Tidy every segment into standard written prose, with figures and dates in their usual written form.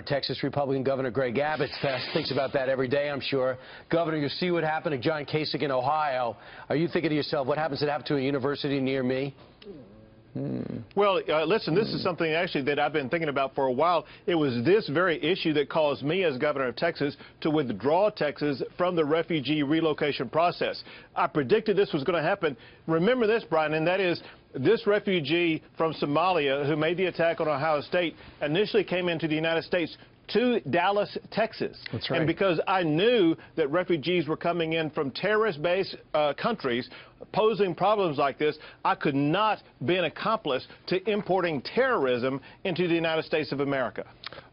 Texas Republican Governor Greg Abbott thinks about that every day, I'm sure. Governor, you see what happened to John Kasich in Ohio. Are you thinking to yourself, what happens if it happened to a university near me? Well, listen, this is something actually that I've been thinking about for a while. It was this very issue that caused me as governor of Texas to withdraw Texas from the refugee relocation process. I predicted this was going to happen. Remember this, Brian, and that is this refugee from Somalia who made the attack on Ohio State initially came into the United States to Dallas, Texas. That's right. And because I knew that refugees were coming in from terrorist-based countries posing problems like this, I could not be an accomplice to importing terrorism into the United States of America.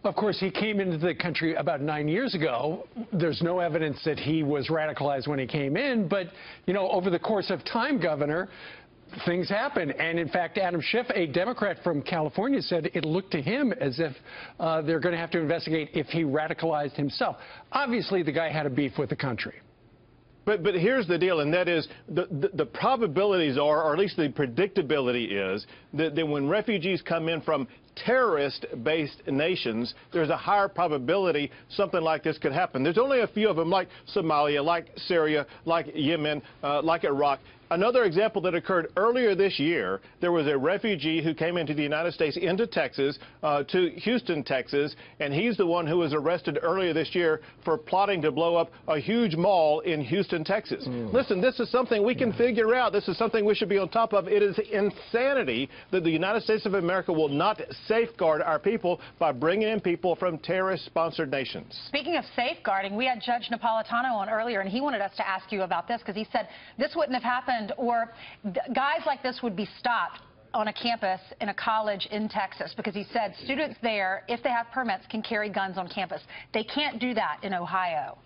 Of course, he came into the country about 9 years ago. There's no evidence that he was radicalized when he came in, but, you know, over the course of time, Governor, things happen. And in fact, Adam Schiff, a Democrat from California, said it looked to him as if they're going to have to investigate if he radicalized himself. Obviously, the guy had a beef with the country. But here's the deal, and that is the probabilities are, or at least the predictability is, that when refugees come in from terrorist-based nations, there's a higher probability something like this could happen. There's only a few of them, like Somalia, like Syria, like Yemen, like Iraq. Another example that occurred earlier this year, there was a refugee who came into the United States, into Texas, to Houston, Texas, and he's the one who was arrested earlier this year for plotting to blow up a huge mall in Houston, Texas. Listen, this is something we can figure out. This is something we should be on top of. It is insanity that the United States of America will not safeguard our people by bringing in people from terrorist-sponsored nations. Speaking of safeguarding, we had Judge Napolitano on earlier, and he wanted us to ask you about this because he said this wouldn't have happened or guys like this would be stopped on a campus in a college in Texas because he said students there, if they have permits, can carry guns on campus. They can't do that in Ohio.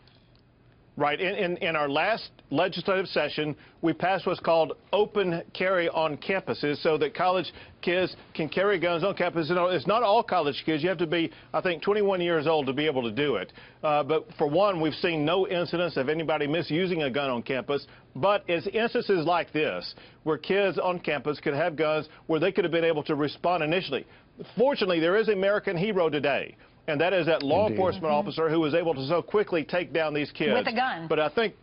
Right. In our last legislative session, we passed what's called open carry on campuses so that college kids can carry guns on campus. You know, it's not all college kids. You have to be, I think, 21 years old to be able to do it. But for one, we've seen no incidents of anybody misusing a gun on campus. But it's instances like this where kids on campus could have guns where they could have been able to respond initially. Fortunately, there is an American hero today. And that is that law enforcement officer who was able to so quickly take down these kids. With a gun. But I think,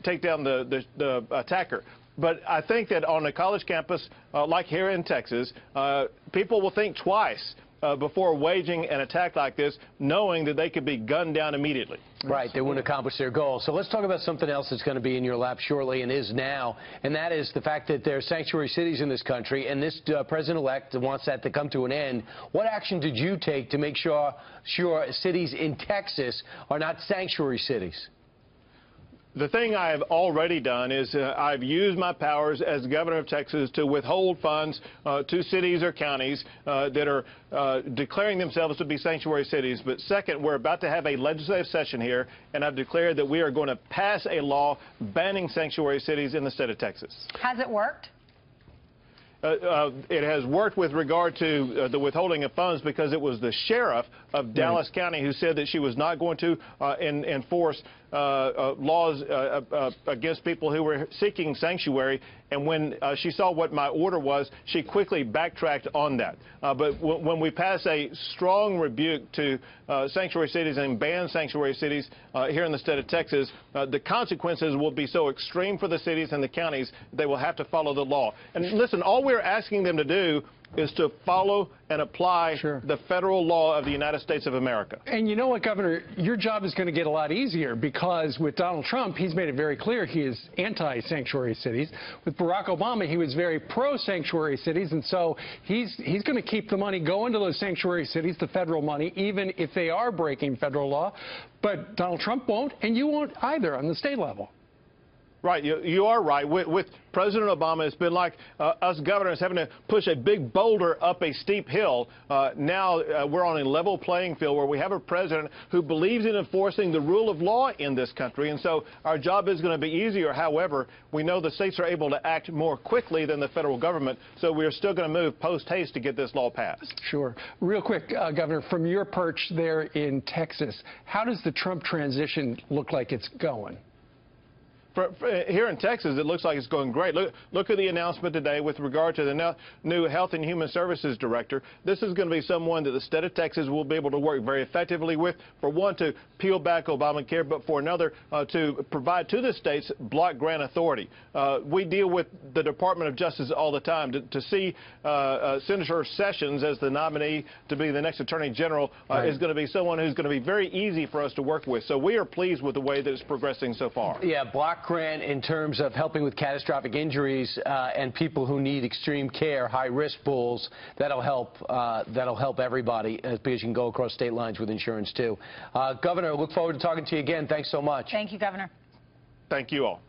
take down the attacker. But I think that on a college campus like here in Texas, people will think twice before waging an attack like this, knowing that they could be gunned down immediately. Right, they wouldn't accomplish their goal. So let's talk about something else that's going to be in your lap shortly and is now, and that is the fact that there are sanctuary cities in this country, and this president-elect wants that to come to an end. What action did you take to make sure cities in Texas are not sanctuary cities? The thing I have already done is I've used my powers as governor of Texas to withhold funds to cities or counties that are declaring themselves to be sanctuary cities. But second, we're about to have a legislative session here, and I've declared that we are going to pass a law banning sanctuary cities in the state of Texas. Has it worked? It has worked with regard to the withholding of funds because it was the sheriff of Dallas County who said that she was not going to enforce laws against people who were seeking sanctuary. And when she saw what my order was, she quickly backtracked on that. But when we pass a strong rebuke to sanctuary cities and ban sanctuary cities here in the state of Texas, the consequences will be so extreme for the cities and the counties, they will have to follow the law. And listen, all we're asking them to do is to follow and apply the federal law of the United States of America. And you know what, Governor, your job is going to get a lot easier because with Donald Trump, he's made it very clear he is anti-sanctuary cities. With Barack Obama, he was very pro-sanctuary cities, and so he's going to keep the money going to those sanctuary cities, the federal money, even if they are breaking federal law. But Donald Trump won't, and you won't either on the state level. Right, you are right. With President Obama, it's been like us governors having to push a big boulder up a steep hill. Now we're on a level playing field where we have a president who believes in enforcing the rule of law in this country, and so our job is going to be easier. However, we know the states are able to act more quickly than the federal government, so we're still going to move post-haste to get this law passed. Sure. Real quick, Governor, from your perch there in Texas, how does the Trump transition look like it's going? Here in Texas, it looks like it's going great. Look at the announcement today with regard to the new Health and Human Services Director. This is going to be someone that the state of Texas will be able to work very effectively with, for one, to peel back Obamacare, but for another, to provide to the states block grant authority. We deal with the Department of Justice all the time. To see Senator Sessions as the nominee to be the next Attorney General is going to be someone who's going to be very easy for us to work with. So we are pleased with the way that it's progressing so far. Yeah, block grant in terms of helping with catastrophic injuries and people who need extreme care, high-risk bulls. That'll help everybody because you can go across state lines with insurance too. Governor, look forward to talking to you again. Thanks so much. Thank you, Governor. Thank you all.